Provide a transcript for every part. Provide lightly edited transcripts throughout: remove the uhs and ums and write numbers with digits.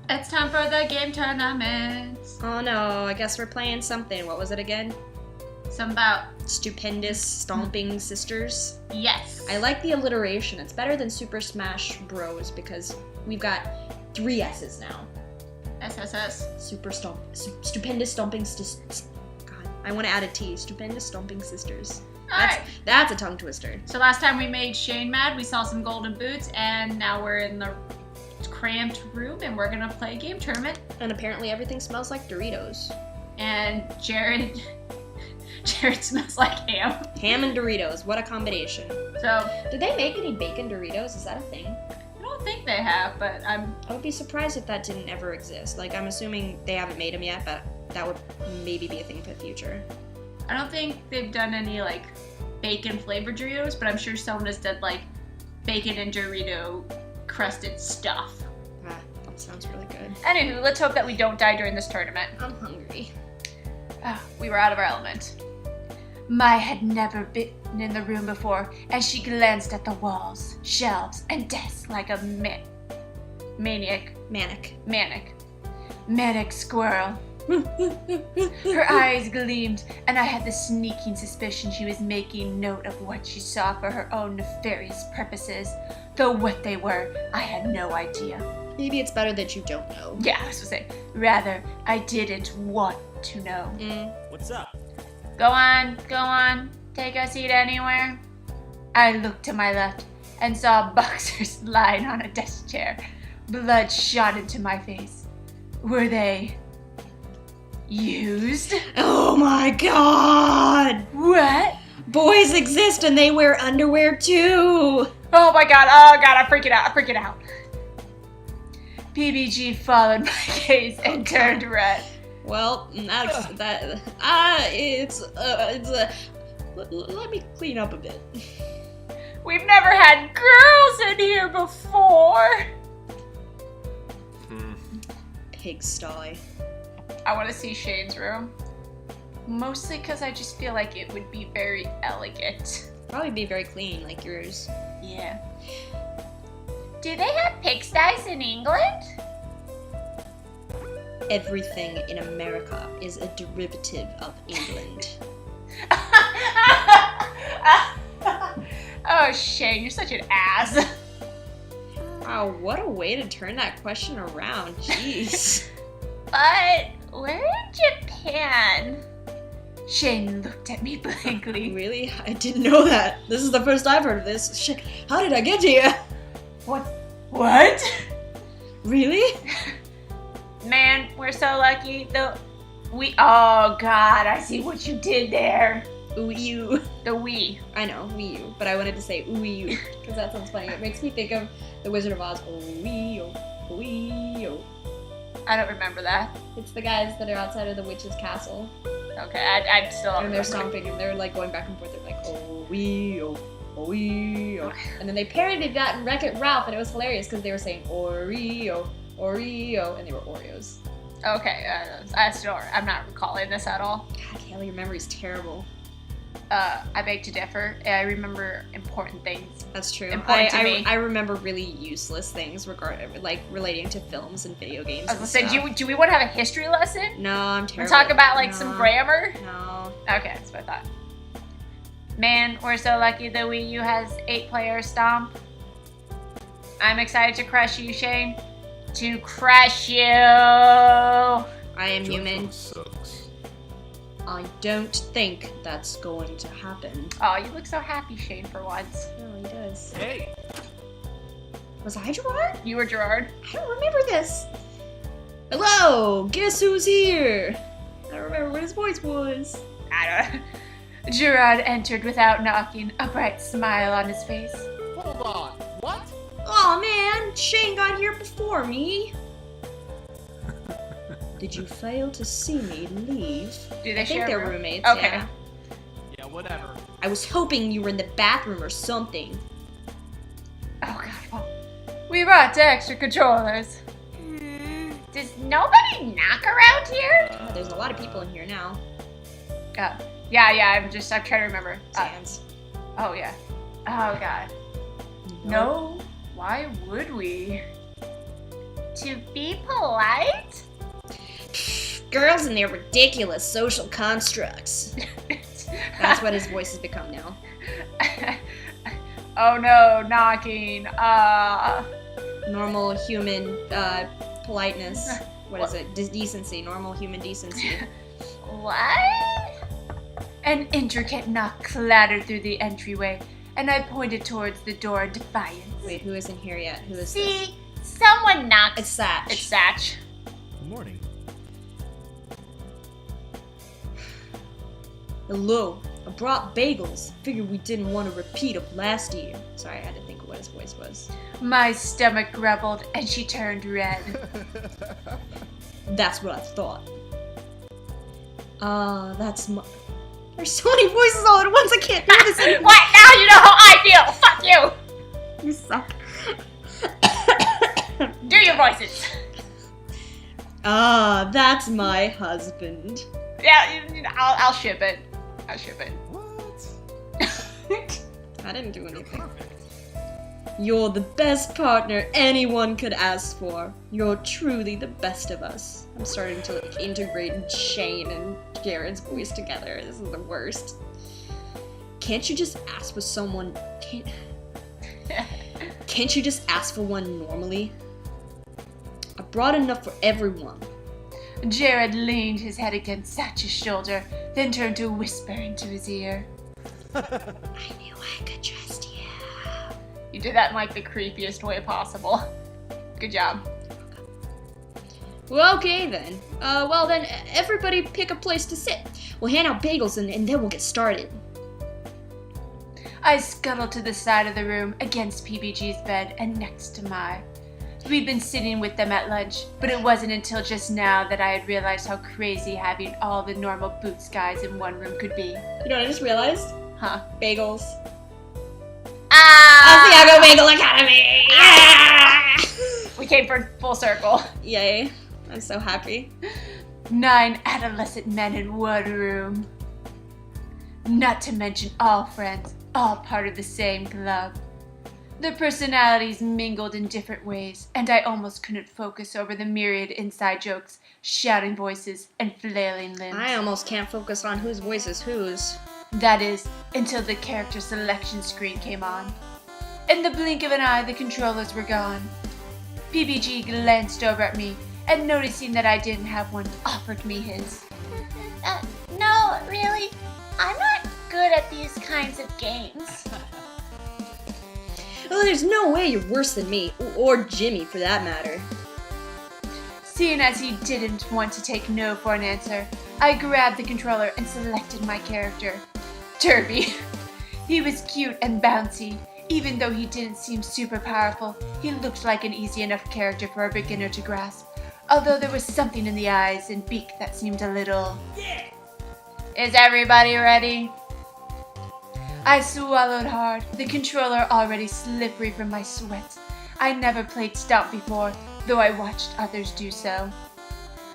It's time for the game tournament. Oh no, I guess we're playing something. What was it again? Some about... Stupendous Stomping Sisters. Yes. I like the alliteration. It's better than Super Smash Bros. Because we've got 3 S's now. SSS. Stupendous Stomping Sisters. God, I want to add a T. Stupendous Stomping Sisters. Alright. That's a tongue twister. So last time we made Shane mad, we saw some golden boots, and now we're in the cramped room, and we're gonna play a game tournament. And apparently everything smells like Doritos. And Jared smells like ham. Ham and Doritos, what a combination. So, did they make any bacon Doritos? Is that a thing? I don't think they have, but I would be surprised if that didn't ever exist. Like, I'm assuming they haven't made them yet, but that would maybe be a thing for the future. I don't think they've done any, like, bacon flavored Doritos, but I'm sure someone has done, like, bacon and Dorito crusted stuff. Ah, that sounds really good. Anywho, let's hope that we don't die during this tournament. I'm hungry. We were out of our element. Mai had never been in the room before, and she glanced at the walls, shelves, and desks like a manic squirrel. Her eyes gleamed, and I had the sneaking suspicion she was making note of what she saw for her own nefarious purposes, though what they were, I had no idea. Maybe it's better that you don't know. Yeah, I was gonna say. Rather, I didn't want to know. What's up? Go on. Take a seat anywhere. I looked to my left and saw boxers lying on a desk chair. Blood shot into my face. Were they used? Oh my god! What? Boys exist and they wear underwear too! Oh my god, I'm freaking out. PBG followed my gaze and turned red. Well, let me clean up a bit. We've never had girls in here before. Pigsty. I want to see Shane's room. Mostly because I just feel like it would be very elegant. Probably be very clean, like yours. Yeah. Do they have pigsties in England? Everything in America is a derivative of England. Oh, Shane, you're such an ass. Wow, what a way to turn that question around. Jeez. But we're in Japan. Shane looked at me blankly. Really? I didn't know that. This is the first I've heard of this. Shit, how did I get here? What? Really? Man, we're so lucky. Oh God, I see what you did there. Ooh, you. The we. I know, Wii U, but I wanted to say ooh, you, because that sounds funny. It makes me think of The Wizard of Oz. Oh, wee, oh, wee, oh. I don't remember that. It's the guys that are outside of the witch's castle. Okay, I still don't And they're remember. stomping, and they're like going back and forth. They're like, oh, wee, oh, wee, oh. And then they parodied that in Wreck-It Ralph, and it was hilarious because they were saying Oreo, Oreo, and they were Oreos. Okay, I'm not recalling this at all. God, Kayla, your memory's terrible. I beg to differ. I remember important things. That's true. Important to me. I remember really useless things relating to films and video games. I was gonna say, do we want to have a history lesson? No, I'm terrible. Talk about some grammar? No. Okay, that's what I thought. Man, we're so lucky the Wii U has 8-player stomp. I'm excited to crush you, Shane. To crush you! I am human. Sucks. I don't think that's going to happen. Oh, you look so happy, Shane, for once. No, he does. Hey! Was I Gerard? You were Gerard. I don't remember this. Hello! Guess who's here? I don't remember what his voice was. I don't know. Gerard entered without knocking, a bright smile on his face. Hold on. What? Aw, man! Shane got here before me. Did you fail to see me leave? Do they I think share they're a room? roommates, Okay. yeah. Yeah, whatever. I was hoping you were in the bathroom or something. Oh god, well, we brought extra controllers. Does nobody knock around here? There's a lot of people in here now. Yeah, I'm trying to remember. Sans. Oh yeah. Oh god. No, why would we? To be polite? Girls and their ridiculous social constructs. That's what his voice has become now. Oh no, knocking. Normal human politeness. What is it? Decency. Normal human decency. What? An intricate knock clattered through the entryway, and I pointed towards the door in defiance. Wait, who isn't here yet? Who is this? See, someone knocked. It's Satch. It's Satch. Good morning. Hello. I brought bagels. Figured we didn't want a repeat of last year. Sorry, I had to think of what his voice was. My stomach grumbled, and she turned red. That's what I thought. That's my... There's so many voices all at once, I can't do this anymore. What? Now you know how I feel! Fuck you! You suck. Do your voices! That's my husband. Yeah, I'll ship it. I'll ship it. What? I didn't do anything. Perfect. You're the best partner anyone could ask for. You're truly the best of us. I'm starting to like integrate Shane and Garrett's voice together. This is the worst. Can't you just ask for someone? Can't you just ask for one normally? I brought enough for everyone. Jared leaned his head against Satch's shoulder, then turned to whisper into his ear. I knew I could trust you. You did that in like the creepiest way possible. Good job. Well, okay then. Well then, everybody pick a place to sit. We'll hand out bagels and then we'll get started. I scuttled to the side of the room against PBG's bed and next to Mai. We'd been sitting with them at lunch, but it wasn't until just now that I had realized how crazy having all the NormalBoots guys in one room could be. You know what I just realized? Huh. Bagels. Ah! Asagao Bagel Academy! Yeah! We came for full circle. Yay. I'm so happy. 9 adolescent men in one room. Not to mention all friends, all part of the same club. Their personalities mingled in different ways, and I almost couldn't focus over the myriad inside jokes, shouting voices, and flailing limbs. I almost can't focus on whose voice is whose. That is, until the character selection screen came on. In the blink of an eye, the controllers were gone. PBG glanced over at me, and noticing that I didn't have one, offered me his. No, really, I'm not good at these kinds of games. Oh, there's no way you're worse than me, or Jimmy for that matter. Seeing as he didn't want to take no for an answer, I grabbed the controller and selected my character, Derby. He was cute and bouncy. Even though he didn't seem super powerful, he looked like an easy enough character for a beginner to grasp, although there was something in the eyes and beak that seemed a little... Yeah. Is everybody ready? I swallowed hard, the controller already slippery from my sweat. I never played Stomp before, though I watched others do so.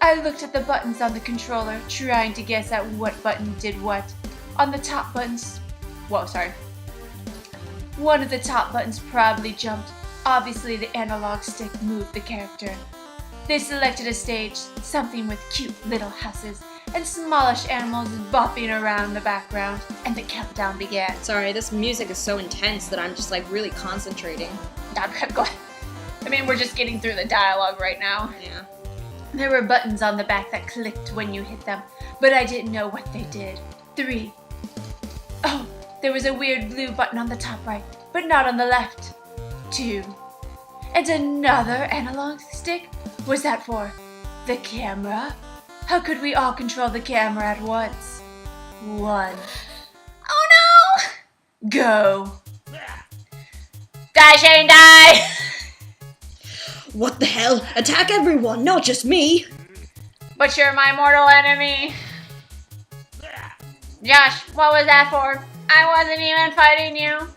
I looked at the buttons on the controller, trying to guess at what button did what. On the top buttons... One of the top buttons probably jumped. Obviously the analog stick moved the character. They selected a stage, something with cute little houses, and smallish animals bopping around the background, and the countdown began. Sorry, this music is so intense that I'm just like really concentrating. I'm glad. I mean, we're just getting through the dialogue right now. Yeah. There were buttons on the back that clicked when you hit them, but I didn't know what they did. 3. Oh, there was a weird blue button on the top right, but not on the left. 2. And another analog stick? Was that for the camera? How could we all control the camera at once? 1. Oh no! Go! Die, Shane, die! What the hell? Attack everyone, not just me! But you're my mortal enemy. Josh, what was that for? I wasn't even fighting you.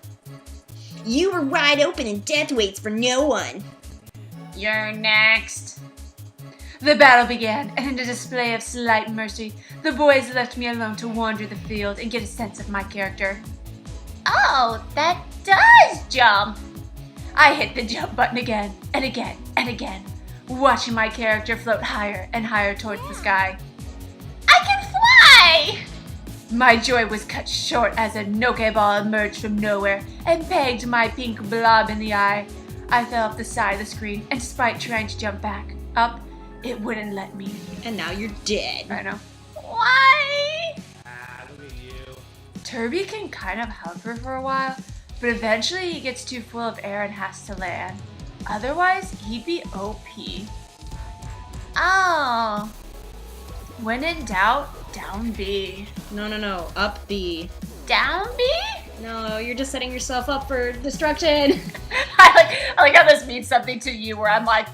You were wide open and death waits for no one. You're next. The battle began, and in a display of slight mercy, the boys left me alone to wander the field and get a sense of my character. Oh, that does jump! I hit the jump button again, and again, and again. watching my character float higher and higher towards the sky. I can fly! My joy was cut short as a Noke ball emerged from nowhere and pegged my pink blob in the eye. I fell off the side of the screen, and despite trying to jump back up, it wouldn't let me. And now you're dead. I know. Why? Look at you. Turby can kind of hover for a while, but eventually he gets too full of air and has to land. Otherwise, he'd be OP. Oh. When in doubt, down B. No, up B. Down B? No, you're just setting yourself up for destruction. I like how this means something to you where I'm like,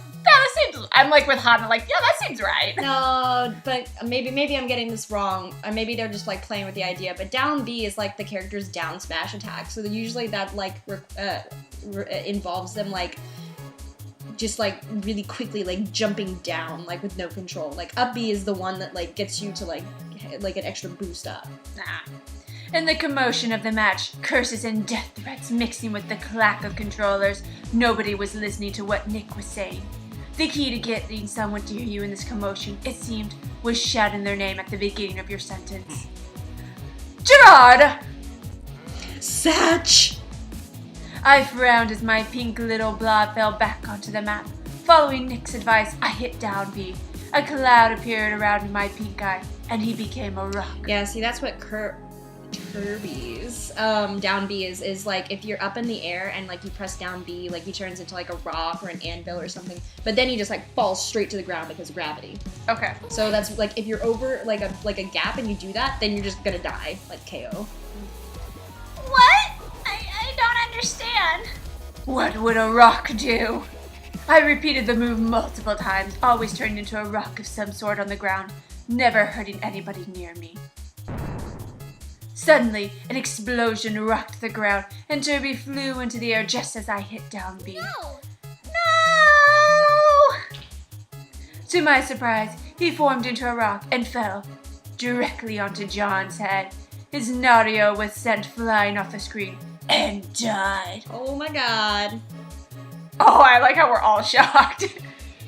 I'm like with Hana, like, yeah, that seems right. No, but maybe I'm getting this wrong. Or maybe they're just like playing with the idea. But down B is like the character's down smash attack. So usually that like involves them like just like really quickly like jumping down like with no control. Like up B is the one that like gets you to like an extra boost up. Nah. In the commotion of the match, curses and death threats mixing with the clack of controllers, nobody was listening to what Nick was saying. The key to getting someone to hear you in this commotion, it seemed, was shouting their name at the beginning of your sentence. Gerard! Satch! I frowned as my pink little blob fell back onto the map. Following Nick's advice, I hit down B. A cloud appeared around my pink eye, and he became a rock. Yeah, see, that's what Kirby's down B is like if you're up in the air and like you press down B, like he turns into like a rock or an anvil or something, but then he just like falls straight to the ground because of gravity. Okay. So that's like if you're over like a gap and you do that, then you're just gonna die, like KO. What? I don't understand. What would a rock do? I repeated the move multiple times, always turning into a rock of some sort on the ground, never hurting anybody near me. Suddenly, an explosion rocked the ground, and Turby flew into the air just as I hit down B. No! To my surprise, he formed into a rock and fell directly onto John's head. His Nario was sent flying off the screen and died. Oh my god. Oh, I like how we're all shocked.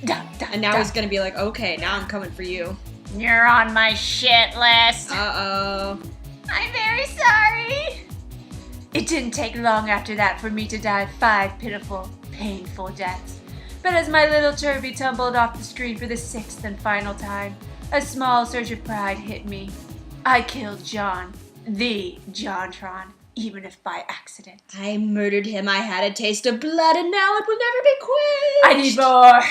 And now he's gonna be like, okay, now I'm coming for you. You're on my shit list. Uh-oh. I'm very sorry. It didn't take long after that for me to die 5 pitiful, painful deaths. But as my little Turby tumbled off the screen for the 6th and final time, a small surge of pride hit me. I killed John, the Jontron, even if by accident. I murdered him, I had a taste of blood, and now it will never be quenched. I need more.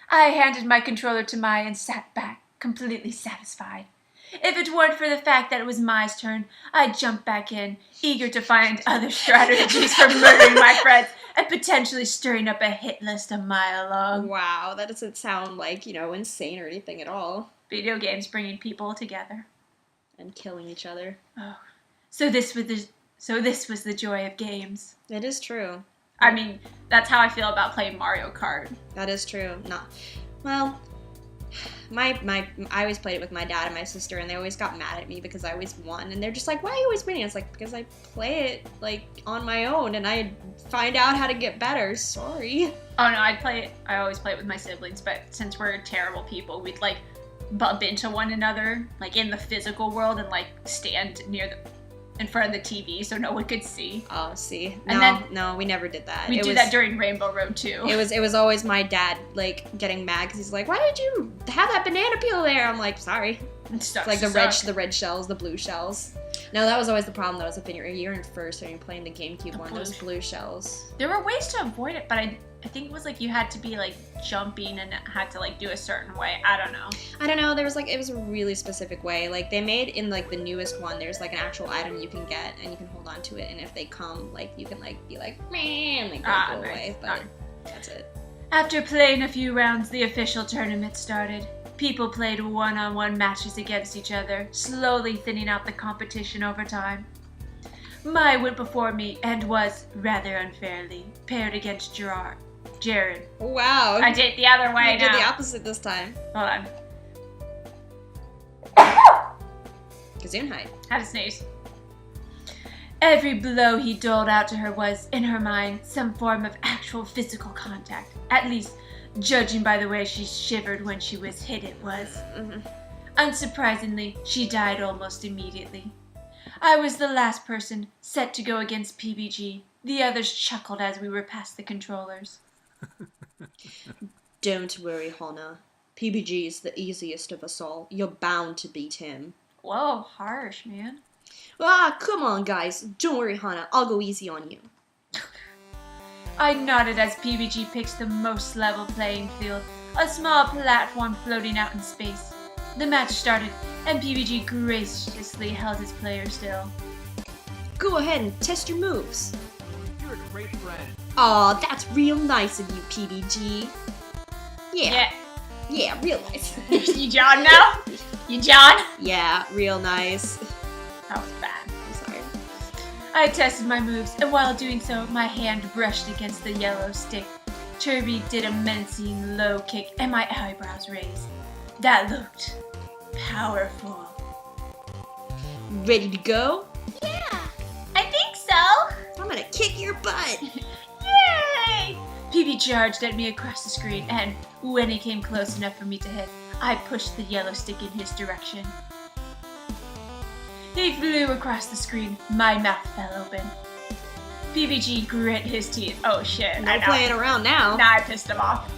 I handed my controller to Mai and sat back, completely satisfied. If it weren't for the fact that it was Mai's turn, I'd jump back in, eager to find other strategies for murdering my friends and potentially stirring up a hit list a mile long. Wow, that doesn't sound like, insane or anything at all. Video games bringing people together. And killing each other. Oh, so this was the joy of games. It is true. I mean, that's how I feel about playing Mario Kart. That is true. I always played it with my dad and my sister, and they always got mad at me because I always won, and they're just like, why are you always winning? It's like, because I play it, like, on my own, and I find out how to get better. Sorry. Oh, no, I always play it with my siblings, but since we're terrible people, we'd, like, bump into one another, like, in the physical world, and, like, stand in front of the TV so no one could see. Oh, see. No, we never did that. We did that during Rainbow Road too. It was always my dad, like, getting mad because he's like, why did you have that banana peel there? I'm like, sorry. It's like the red shells, the blue shells. No, that was always the problem though, is if you're in first and you're playing the GameCube one, those blue shells. There were ways to avoid it, but I think it was like you had to be like jumping and had to like do a certain way. I don't know. There was like, it was a really specific way. Like they made in like the newest one, there's like an actual item you can get and you can hold on to it, and if they come, like you can like be like, man, like go away. But that's it. After playing a few rounds, the official tournament started. People played one-on-one matches against each other, slowly thinning out the competition over time. Mai went before me and was, rather unfairly, paired against Jared. Wow. I did it the other way now. You did the opposite this time. Hold on. Gesundheit. Had to sneeze. Every blow he doled out to her was, in her mind, some form of actual physical contact. At least, judging by the way she shivered when she was hit, it was. Unsurprisingly, she died almost immediately. I was the last person set to go against PBG. The others chuckled as we were past the controllers. Don't worry, Hana. PBG is the easiest of us all. You're bound to beat him. Whoa, harsh, man. Ah, come on, guys. Don't worry, Hana. I'll go easy on you. I nodded as PBG picks the most level playing field, a small platform floating out in space. The match started, and PBG graciously held his player still. Go ahead and test your moves. You're a great friend. Aw, that's real nice of you, PBG. Yeah, real nice. You John now? You John? Yeah, real nice. That was bad. I'm sorry. I tested my moves, and while doing so, my hand brushed against the yellow stick. Turby did a menacing low kick, and my eyebrows raised. That looked powerful. Ready to go? Yeah, I think so. I'm gonna kick your butt. Yay! PB charged at me across the screen, and when he came close enough for me to hit, I pushed the yellow stick in his direction. He flew across the screen. My mouth fell open. PBG grit his teeth. Oh shit. No playing around now. Nah, I pissed him off.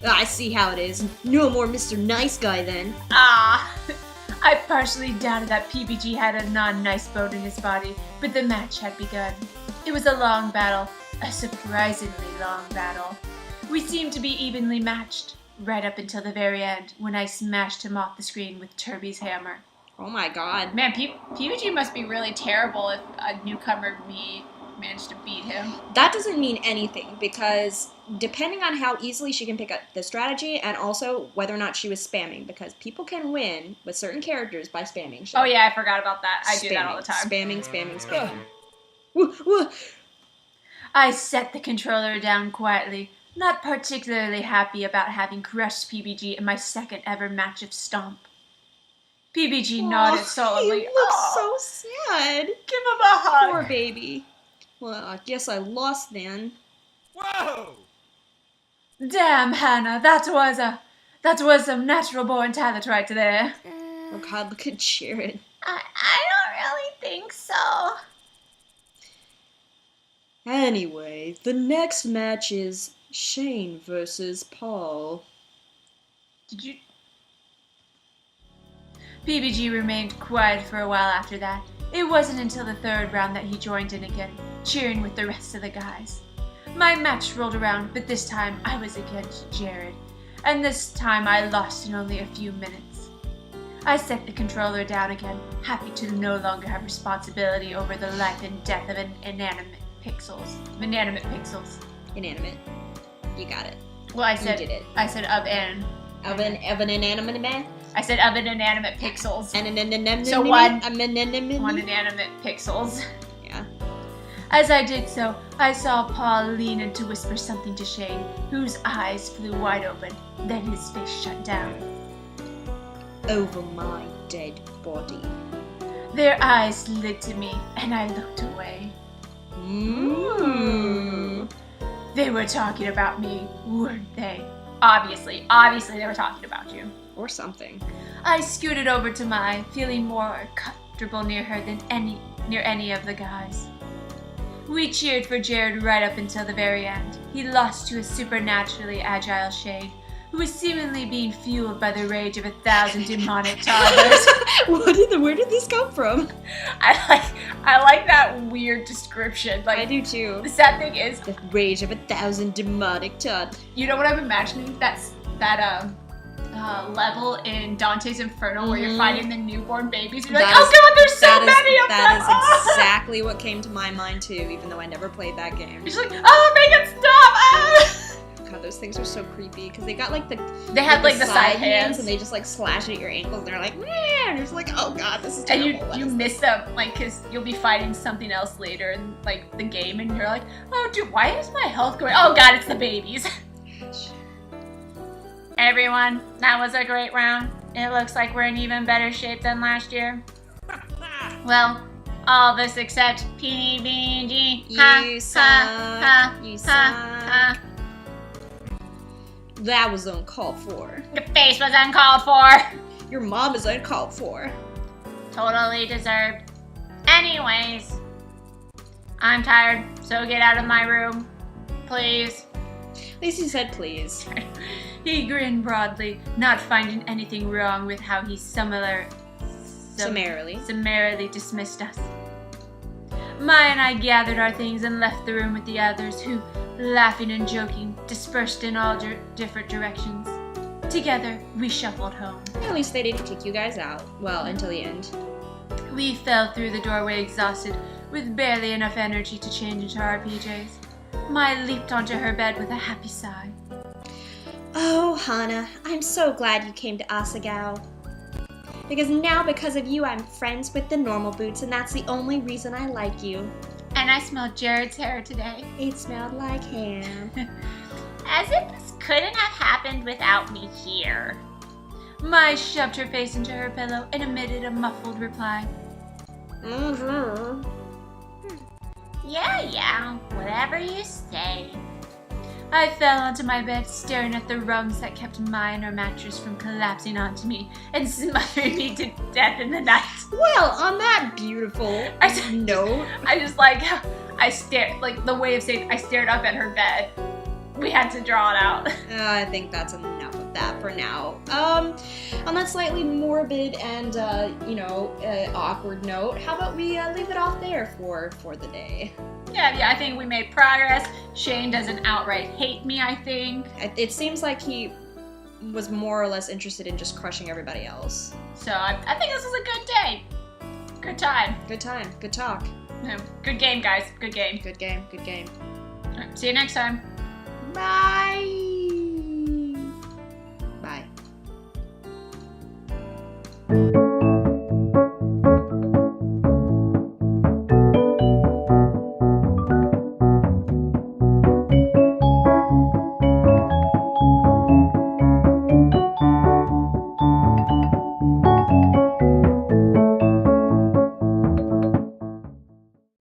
I see how it is. No more Mr. Nice Guy then. Ah. I partially doubted that PBG had a non-nice bone in his body, but the match had begun. It was a long battle, a surprisingly long battle. We seemed to be evenly matched, right up until the very end, when I smashed him off the screen with Turby's hammer. Oh my god. Man, PBG must be really terrible if a newcomer me managed to beat him. That doesn't mean anything, because depending on how easily she can pick up the strategy, and also whether or not she was spamming, because people can win with certain characters by spamming shit. Oh yeah, I forgot about that. I do that all the time. Spamming. Woo. I set the controller down quietly, not particularly happy about having crushed PBG in my second ever match of Stomp. PBG nodded solemnly. He looks so sad. Give him a hug. Poor baby. Well, I guess I lost then. Whoa! Damn, Hannah, that was some natural born talent right there. Oh god, look at Jared. I don't really think so. Anyway, the next match is Shane versus Paul. Did you? PBG remained quiet for a while after that. It wasn't until the third round that he joined in again, cheering with the rest of the guys. My match rolled around, but this time I was against Jared, and this time I lost in only a few minutes. I set the controller down again, happy to no longer have responsibility over the life and death of inanimate pixels. Inanimate. You got it. Well, I You said did it. I said of an. Of an inanimate man? I said of an inanimate pixels. So one One inanimate pixels. Yeah. As I did so, I saw Paul lean in to whisper something to Shane, whose eyes flew wide open, then his face shut down. Over my dead body. Their eyes slid to me, and I looked away. They were talking about me, weren't they? Obviously they were talking about you. Or something. I scooted over to Mai, feeling more comfortable near her than near any of the guys. We cheered for Jared right up until the very end. He lost to a supernaturally agile Shade, who was seemingly being fueled by the rage of 1,000 demonic toddlers. Where did this come from? I like that weird description. I do too. The sad thing is, The rage of 1,000 demonic toddlers. you know what I'm imagining? That level in Dante's Inferno where you're fighting the newborn babies. And you're like, oh god, there's so many of them! That is exactly what came to my mind too, even though I never played that game. You're just like, oh, make it stop! Ah! God, those things are so creepy because they got like the side hands and they just like slash at your ankles and they're like, man, you're just like, oh god, this is and terrible. you miss them, like, because you'll be fighting something else later in like the game, and you're like, oh dude, why is my health going? Oh god, it's the babies. Everyone, that was a great round. It looks like we're in even better shape than last year. Well, All this except PBG. You suck. You suck. That was uncalled for. Your face was uncalled for. Your mom is uncalled for. Totally deserved. Anyways, I'm tired, so get out of my room. Please. At least he said please. He grinned broadly, not finding anything wrong with how he summarily dismissed us. Mai and I gathered our things and left the room with the others, who, laughing and joking, dispersed in all different directions. Together, we shuffled home. At least they didn't kick you guys out. Well, until the end. We fell through the doorway exhausted, with barely enough energy to change into our PJs. Mai leaped onto her bed with a happy sigh. Oh, Hana, I'm so glad you came to Asagao. Because of you, I'm friends with the NormalBoots, and that's the only reason I like you. And I smelled Jared's hair today. It smelled like ham. As if this couldn't have happened without me here. Mai shoved her face into her pillow and emitted a muffled reply. Mm-hmm. Yeah, whatever you say. I fell onto my bed, staring at the rungs that kept Mai and her mattress from collapsing onto me and smothering me to death in the night. Well, on that beautiful note, I stared, like the way of saying I stared up at her bed. We had to draw it out. I think that's enough of that for now. On that slightly morbid and, awkward note, how about we leave it off there for the day? Yeah, I think we made progress. Shane doesn't outright hate me, I think. It seems like he was more or less interested in just crushing everybody else. So I think this was a good day. Good time. Good time. Good talk. Good game, guys. Good game. Good game. Good game. All right, see you next time. Bye!